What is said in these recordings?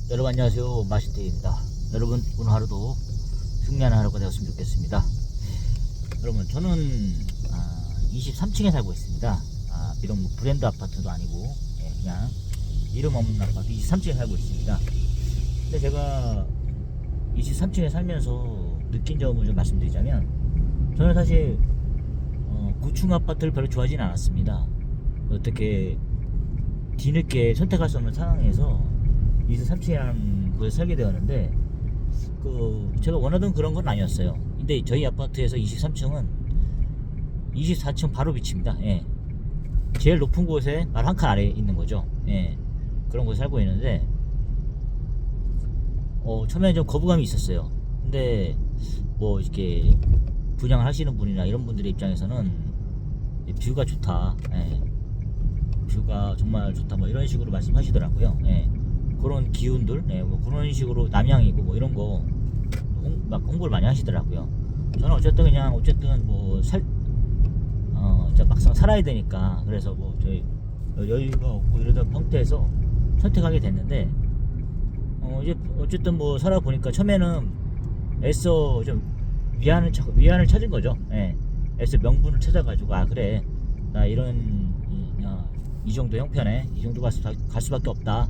여러분 안녕하세요, 마시테입니다. 여러분 오늘 하루도 승리하는 하루가 되었으면 좋겠습니다. 여러분 저는 23층에 살고 있습니다. 비록 뭐 브랜드 아파트도 아니고 그냥 이름 없는 아파트 23층에 살고 있습니다. 근데 제가 23층에 살면서 느낀 점을 좀 말씀드리자면, 저는 사실 9층 아파트를 별로 좋아하진 않았습니다. 어떻게 뒤늦게 선택할 수 없는 상황에서 23층이라는 곳에 살게 되었는데, 제가 원하던 그런 건 아니었어요. 근데 저희 아파트에서 23층은 24층 바로 밑입니다. 제일 높은 곳에 말 한 칸 아래에 있는 거죠. 그런 곳에 살고 있는데, 처음에 좀 거부감이 있었어요. 근데 뭐 이렇게 분양을 하시는 분이나 이런 분들의 입장에서는 뷰가 좋다, 뷰가 정말 좋다, 뭐 이런 식으로 말씀하시더라고요. 그런 기운들, 뭐 그런 식으로 남향이고 뭐 이런 거 막 홍보를 많이 하시더라고요. 저는 어쨌든 뭐 막상 살아야 되니까, 그래서 뭐 저희 여유가 없고 이러던 상태에서 선택하게 됐는데, 이제 어쨌든 뭐 살아보니까 처음에는 애써 좀 위안을 찾은 거죠. 애써 명분을 찾아가지고, 그래, 나 이 정도 형편에 이 정도 갈 수밖에 없다,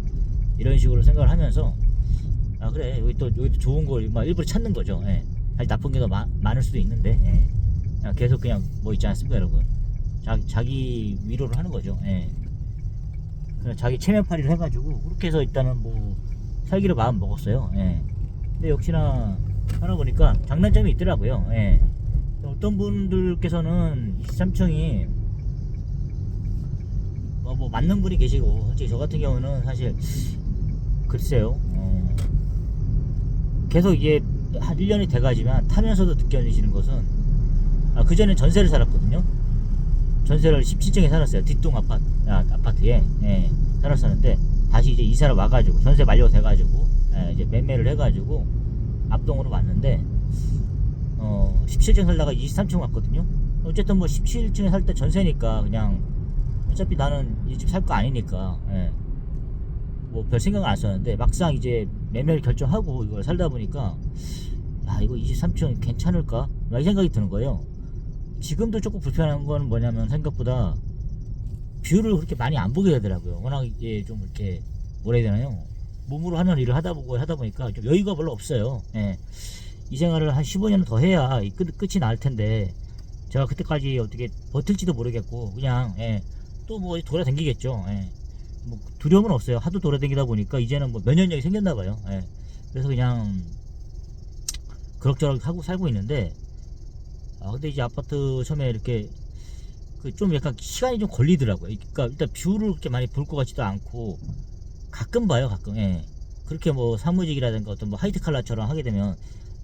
이런 식으로 생각을 하면서, 그래, 여기 또 좋은 걸 막 일부러 찾는 거죠. 사실 나쁜 게 더 많을 수도 있는데, 계속 그냥 뭐 있지 않습니까, 여러분? 자기 위로를 하는 거죠. 그냥 자기 체면팔이를 해가지고 그렇게 해서 일단은 뭐 살기로 마음 먹었어요. 근데 역시나 살아보니까 장단점이 있더라고요. 어떤 분들께서는 23층이 뭐 맞는 분이 계시고, 솔직히 저 같은 경우는 사실 글쎄요, 계속 이게 한 1년이 돼가지만 타면서도 느껴지시는 것은, 그전엔 전세를 살았거든요. 전세를 17층에 살았어요. 뒷동 아파트에 살았었는데, 다시 이제 이사를 와가지고 전세 만료가 돼가지고 이제 매매를 해가지고 앞동으로 왔는데, 17층 살다가 23층 왔거든요. 어쨌든 뭐 17층에 살 때 전세니까 그냥 어차피 나는 이 집 살 거 아니니까 뭐 별 생각을 안 썼는데, 막상 이제 매매를 결정하고 이걸 살다 보니까 이거 23층 괜찮을까? 이 생각이 드는 거예요. 지금도 조금 불편한 건 뭐냐면, 생각보다 뷰를 그렇게 많이 안 보게 되더라고요. 워낙 이제 좀 이렇게 뭐라 해야 되나요? 몸으로 하는 일을 하다 보니까 좀 여유가 별로 없어요. 이 생활을 한 15년 더 해야 끝이 날 텐데, 제가 그때까지 어떻게 버틸지도 모르겠고, 그냥 또 뭐 돌아다니겠죠. 뭐 두려움은 없어요. 하도 돌아다니다 보니까 이제는 뭐 면역력이 생겼나 봐요. 그래서 그냥 그럭저럭 하고 살고 있는데, 근데 이제 아파트 처음에 이렇게 좀 약간 시간이 좀 걸리더라고요. 그러니까 일단 뷰를 그렇게 많이 볼 것 같지도 않고, 가끔 봐요, 가끔. 그렇게 뭐 사무직이라든가 어떤 뭐 하이트 칼라처럼 하게 되면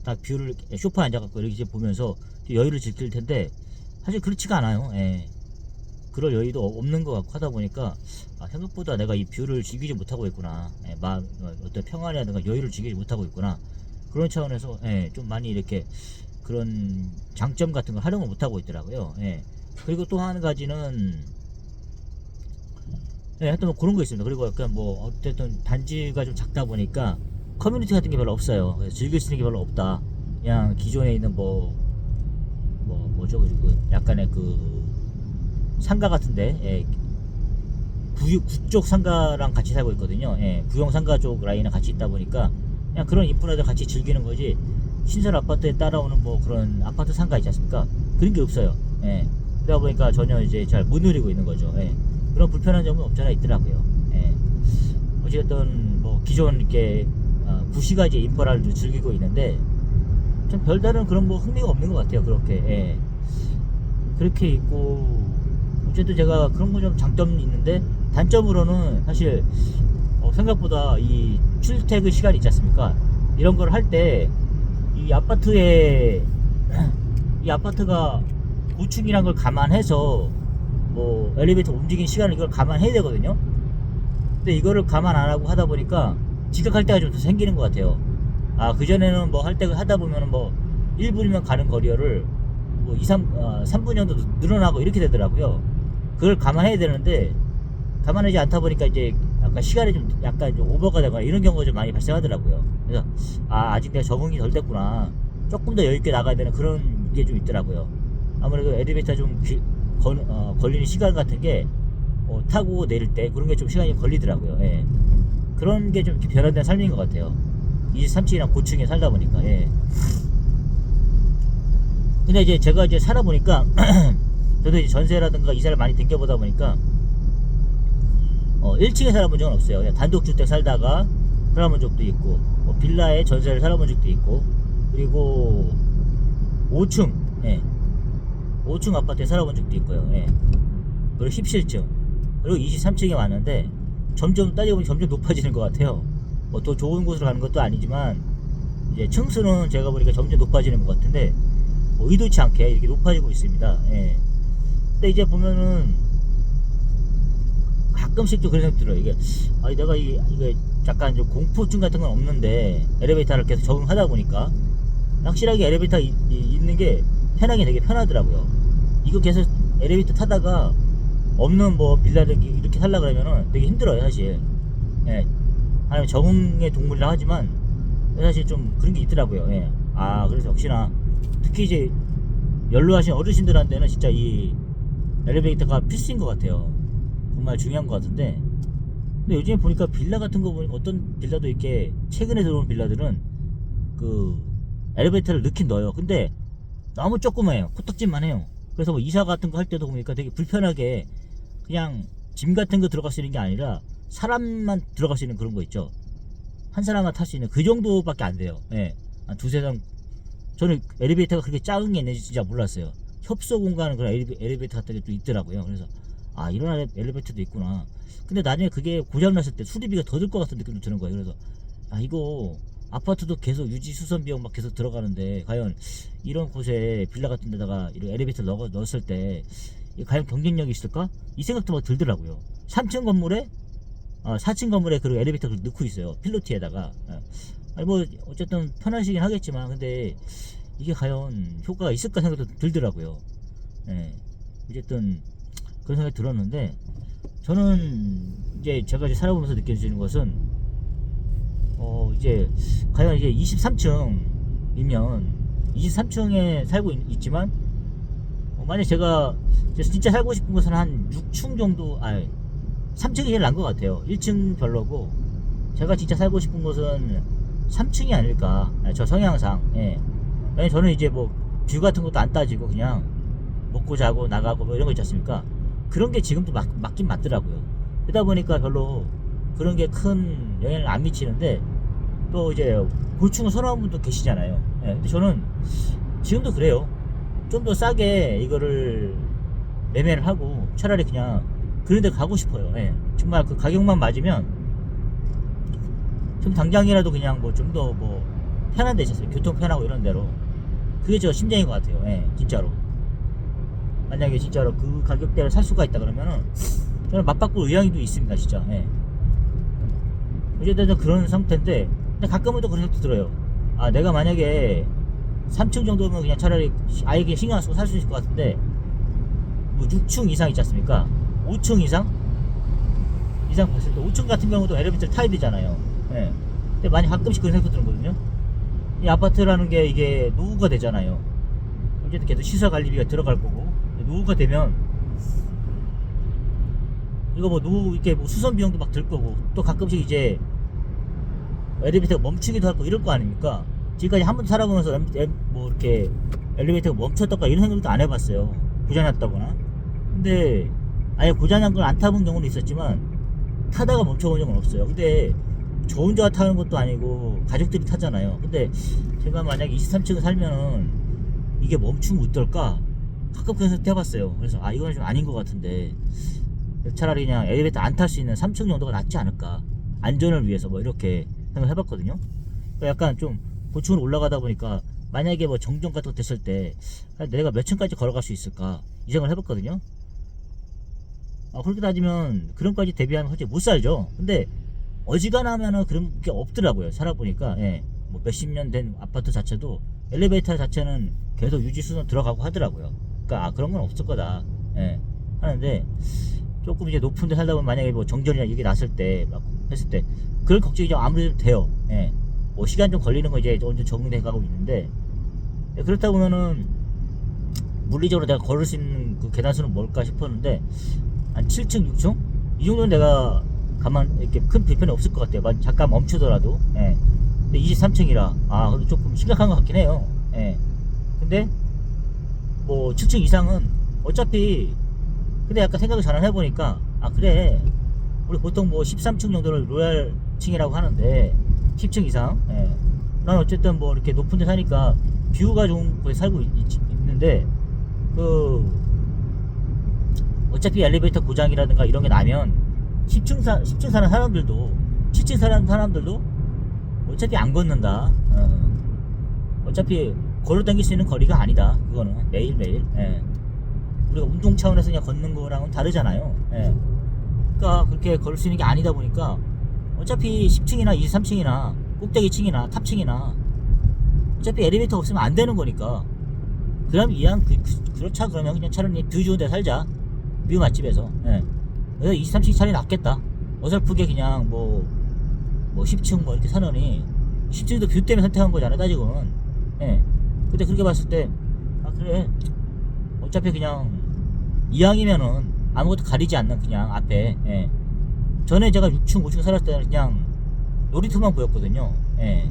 딱 뷰를 소파에 앉아갖고 이렇게 보면서 여유를 즐길 텐데, 사실 그렇지가 않아요. 그럴 여유도 없는 것 같고 하다 보니까, 생각보다 내가 이 뷰를 즐기지 못하고 있구나, 어떤 평안이라든가 여유를 즐기지 못하고 있구나, 그런 차원에서 좀 많이 이렇게 그런 장점 같은 걸 활용을 못하고 있더라고요. 그리고 또 한 가지는, 하여튼 뭐 그런 거 있습니다. 그리고 약간 뭐 어쨌든 단지가 좀 작다 보니까 커뮤니티 같은 게 별로 없어요. 그래서 즐길 수 있는 게 별로 없다. 그냥 기존에 있는 뭐죠, 약간의 상가 같은데, 구쪽 상가랑 같이 살고 있거든요. 구형 상가 쪽 라인에 같이 있다 보니까 그냥 그런 인프라들 같이 즐기는 거지, 신설 아파트에 따라오는 뭐 그런 아파트 상가 있지 않습니까? 그런 게 없어요. 그러다 보니까 전혀 이제 잘 못 누리고 있는 거죠. 그런 불편한 점은 없잖아 있더라고요. 어쨌든 뭐 기존 이렇게 구시가지 인프라를 즐기고 있는데, 좀 별다른 그런 뭐 흥미가 없는 것 같아요. 그렇게 있고, 어쨌든 제가 그런 거 좀 장점이 있는데, 단점으로는 사실 생각보다 이 출퇴근 시간 있지 않습니까? 이런 걸 할 때 이 아파트가 고층이란 걸 감안해서 뭐 엘리베이터 움직이는 시간을 이걸 감안해야 되거든요. 근데 이거를 감안 안 하고 하다 보니까 지각할 때가 좀 더 생기는 것 같아요. 그전에는 뭐 하다 보면은 뭐 1분이면 가는 거리를 뭐 3분 정도 늘어나고 이렇게 되더라고요. 그걸 감안해야 되는데, 감안하지 않다 보니까 이제 약간 시간이 좀 약간 좀 오버가 되거나 이런 경우가 좀 많이 발생하더라고요. 그래서 아직 내가 적응이 덜 됐구나, 조금 더 여유있게 나가야 되는 그런 게 좀 있더라고요. 아무래도 엘리베이터 좀 걸리는 시간 같은 게 타고 내릴 때 그런 게 좀 시간이 걸리더라고요. 예. 그런 게 좀 변화된 삶인 것 같아요. 23층이랑 고층에 살다 보니까. 예. 근데 이제 제가 이제 살아보니까 저도 이제 전세라든가 이사를 많이 댕겨보다 보니까 1층에 살아본 적은 없어요. 그냥 단독주택 살다가 살아본 적도 있고, 빌라에 전세를 살아본 적도 있고, 그리고 5층, 예, 5층 아파트에 살아본 적도 있고요. 예. 그리고 17층, 그리고 23층에 왔는데 점점 따지고 보면 점점 높아지는 것 같아요. 뭐 더 좋은 곳으로 가는 것도 아니지만 이제 층수는 제가 보니까 점점 높아지는 것 같은데 의도치 않게 이렇게 높아지고 있습니다. 예. 근데 이제 보면은 가끔씩 좀 그런 생각 들어요. 이게 내가 이게 약간 좀 공포증 같은 건 없는데 엘리베이터를 계속 적응하다 보니까 확실하게 엘리베이터 있는 게 편하게 되게 편하더라고요. 이거 계속 엘리베이터 타다가 없는 뭐 빌라들 이렇게 살라 그러면은 되게 힘들어요, 사실. 예. 아니면 적응의 동물이라 하지만 사실 좀 그런 게 있더라고요. 예. 그래서 역시나 특히 이제 연로하신 어르신들한테는 진짜 이 엘리베이터가 필수인 것 같아요. 정말 중요한 것 같은데, 근데 요즘에 보니까 빌라 같은 거 보니까 어떤 빌라도 이렇게 최근에 들어온 빌라들은 그 엘리베이터를 넣긴 넣어요. 근데 너무 조그매요. 코딱지만 해요. 그래서 뭐 이사 같은 거 할 때도 보니까 되게 불편하게 그냥 짐 같은 거 들어갈 수 있는 게 아니라 사람만 들어갈 수 있는 그런 거 있죠. 한 사람만 탈 수 있는 그 정도밖에 안 돼요. 예. 한 두세 상. 저는 엘리베이터가 그렇게 작은 게 있는지 진짜 몰랐어요. 협소 공간 그런 엘리베이터 같은 게 또 있더라고요. 그래서 이런 엘리베이터도 있구나. 근데 나중에 그게 고장났을 때 수리비가 더 들 것 같은 느낌도 드는 거예요. 그래서 이거 아파트도 계속 유지 수선 비용 막 계속 들어가는데 과연 이런 곳에 빌라 같은 데다가 이런 엘리베이터 넣었을 때 과연 경쟁력이 있을까? 이 생각도 막 들더라고요. 3층 건물에 4층 건물에 그리고 엘리베이터를 넣고 있어요. 필로티에다가. 뭐 어쨌든 편하시긴 하겠지만 근데 이게 과연 효과가 있을까 생각도 들더라고요. 예. 어쨌든 그런 생각이 들었는데, 저는 이제 제가 이제 살아보면서 느껴지는 것은 이제 과연 이제 23층이면 23층에 살고 있지만 만약 제가 진짜 살고 싶은 곳은 한 6층 정도, 3층이 제일 난 것 같아요. 1층 별로고 제가 진짜 살고 싶은 곳은 3층이 아닐까, 저 성향상. 예. 왜냐면 저는 이제 뭐 뷰 같은 것도 안 따지고 그냥 먹고 자고 나가고 뭐 이런 거 있지 않습니까? 그런 게 지금도 맞긴 맞더라고요. 그러다 보니까 별로 그런 게 큰 영향을 안 미치는데, 또 이제 고충을 선호하는 분도 계시잖아요. 예. 근데 저는 지금도 그래요. 좀 더 싸게 이거를 매매를 하고 차라리 그냥 그런 데 가고 싶어요. 예. 정말 그 가격만 맞으면 좀 당장이라도 그냥 뭐 좀 더 뭐 편한 데 있었어요. 교통 편하고 이런 데로. 그게 저 심정인 것 같아요. 예. 진짜로. 만약에 진짜로 그 가격대를 살 수가 있다 그러면은 저는 맞바꿀 의향도 있습니다, 진짜. 예. 어쨌든 그런 상태인데, 근데 가끔은 또 그런 생각도 들어요. 내가 만약에 3층 정도면 그냥 차라리 아예 그냥 신경 안 쓰고 살 수 있을 것 같은데, 뭐 6층 이상 있지 않습니까? 5층 이상 봤을 때 5층 같은 경우도 엘리베이터를 타야 되잖아요. 예. 근데 많이 가끔씩 그런 생각도 드는거든요. 이 아파트라는 게 이게 노후가 되잖아요. 어쨌든 계속 시설 관리비가 들어갈 거고, 노후가 되면 이거 뭐 노후 이렇게 뭐 수선 비용도 막 들 거고, 또 가끔씩 이제 엘리베이터가 멈추기도 하고 이럴 거 아닙니까? 지금까지 한 번도 살아보면서 뭐 이렇게 엘리베이터가 멈췄다가 이런 생각도 안 해봤어요. 고장났다거나. 근데 아예 고장난 걸 안 타본 경우는 있었지만 타다가 멈춰본 적은 없어요. 근데 저 혼자 타는 것도 아니고 가족들이 타잖아요. 근데 제가 만약에 23층에 살면은 이게 멈추면 어떨까? 가끔 그런 생각 해봤어요. 그래서 이거는 좀 아닌 것 같은데 차라리 그냥 엘리베이터 안 탈 수 있는 3층 정도가 낫지 않을까, 안전을 위해서 뭐 이렇게 생각해봤거든요. 그러니까 약간 좀 고층으로 올라가다 보니까 만약에 뭐 정전 같은 거 됐을 때 내가 몇 층까지 걸어갈 수 있을까 이 생각을 해봤거든요. 그렇게 따지면 그런까지 대비하면 솔직히 못 살죠. 근데 어지간하면은 그런 게 없더라고요. 살아보니까. 예. 뭐 몇십 년 된 아파트 자체도 엘리베이터 자체는 계속 유지 수선 들어가고 하더라고요. 그러니까 그런 건 없을 거다. 예. 하는데 조금 이제 높은 데 살다 보면 만약에 뭐 정전이나 이게 났을 때 막 했을 때 그런 걱정이 좀 아무래도 돼요. 예. 뭐 시간 좀 걸리는 거 이제 완전 적응돼 가고 있는데, 예, 그렇다 보면은 물리적으로 내가 걸을 수 있는 그 계단 수는 뭘까 싶었는데 한 7층, 6층 이 정도는 내가 가만 이렇게 큰 불편이 없을 것 같아요. 잠깐 멈추더라도. 예. 근데 23층이라 그래도 조금 심각한 것 같긴 해요. 예. 근데 뭐 7층 이상은 어차피, 근데 약간 생각을 잘 해보니까 그래, 우리 보통 뭐 13층 정도를 로얄층이라고 하는데 10층 이상, 예. 난 어쨌든 뭐 이렇게 높은 데 사니까 뷰가 좋은 곳에 살고 있는데, 그 어차피 엘리베이터 고장이라든가 이런 게 나면 10층 사는 사람들도 7층 사는 사람들도 어차피 안 걷는다. 어차피 걸어 다닐 수 있는 거리가 아니다. 그거는 매일매일. 예. 우리가 운동 차원에서 그냥 걷는 거랑은 다르잖아요. 예. 그러니까 그렇게 걸을 수 있는 게 아니다 보니까 어차피 10층이나 23층이나 꼭대기층이나 탑층이나 어차피 엘리베이터 없으면 안 되는 거니까, 그럼 이왕 그렇자 그러면 그냥 차라리 뷰 좋은 데 살자. 뷰 맛집에서. 예. 그래서 23층 차라리 낫겠다. 어설프게 그냥 뭐 10층 뭐 이렇게 사느니 10층도 뷰 때문에 선택한 거잖아요, 따지고는. 예. 근데 그렇게 봤을 때 그래, 어차피 그냥 이왕이면은 아무것도 가리지 않는 그냥 앞에. 예. 전에 제가 6층 5층 살았을 때는 그냥 놀이터만 보였거든요. 예.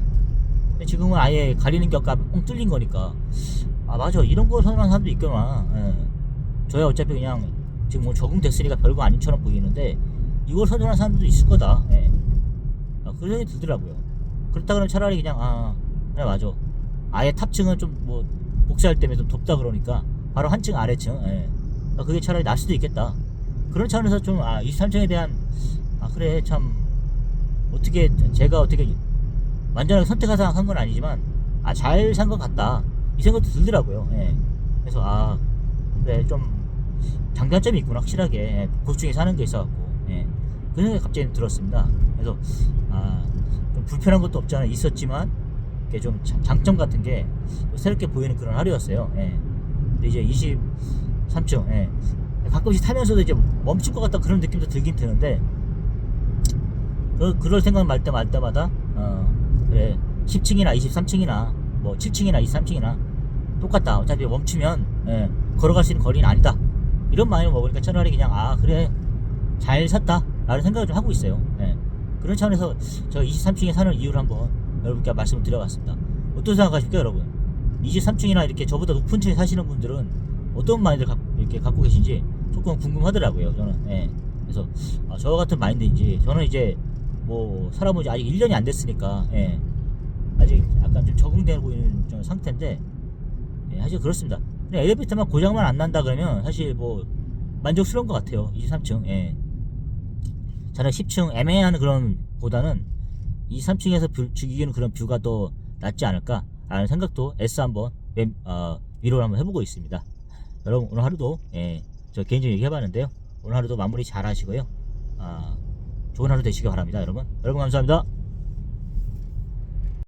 근데 지금은 아예 가리는 게 없고 뻥 뚫린 거니까 맞아, 이런 거 선호하는 사람도 있구나. 예. 저야 어차피 그냥 지금 뭐 적응됐으니까 별거 아닌처럼 보이는데 이걸 선호하는 사람들도 있을 거다. 예. 그런 생각이 들더라고요. 그렇다 그러면 차라리 그냥 그래, 맞아, 아예 탑층은 좀 뭐 복사할 때문에 좀 덥다 그러니까 바로 한 층 아래층. 예. 그게 차라리 날 수도 있겠다. 그런 차원에서 좀 23층에 대한 그래, 참 어떻게 제가 어떻게 완전하게 선택해서 한 건 아니지만 잘 산 것 같다, 이 생각도 들더라고요. 예. 그래서 그래, 좀 장단점이 있구나, 확실하게. 예. 고층에 사는 게 있어갖고. 예. 그 생각이 갑자기 들었습니다. 그래서 좀 불편한 것도 없지 않아 있었지만 이게 좀 장점 같은 게 새롭게 보이는 그런 하루였어요. 예. 근데 이제 23층, 예. 가끔씩 타면서도 이제 멈출 것 같다 그런 느낌도 들긴 드는데, 그럴 생각 말 때마다 그래, 10층이나 23층이나 뭐 7층이나 23층이나 똑같다. 어차피 멈추면 걸어갈 수 있는 거리는 아니다. 이런 마음을 먹으니까 차라리 그냥 그래, 잘 샀다 라는 생각을 좀 하고 있어요. 예. 그런 차원에서 저 23층에 사는 이유를 한번 여러분께 말씀을 드려봤습니다. 어떤 생각하십니까, 여러분? 23층이나 이렇게 저보다 높은 층에 사시는 분들은 어떤 마인드를 이렇게 갖고 계신지 조금 궁금하더라고요, 저는. 예. 그래서 저 같은 마인드인지, 저는 이제 뭐 살아본 지 아직 1년이 안 됐으니까, 예, 아직 약간 좀 적응되고 있는 좀 상태인데, 예, 사실 그렇습니다. 근데 엘리베이터만 고장만 안 난다 그러면 사실 뭐 만족스러운 것 같아요, 23층. 예. 저는 10층 애매한 그런 보다는 23층에서 즐기는 그런 뷰가 더 낫지 않을까 라는 생각도 한번 위로를 한번 해보고 있습니다. 여러분, 오늘 하루도 저 개인적인 얘기 해봤는데요, 오늘 하루도 마무리 잘 하시고요, 좋은 하루 되시기 바랍니다. 여러분 감사합니다.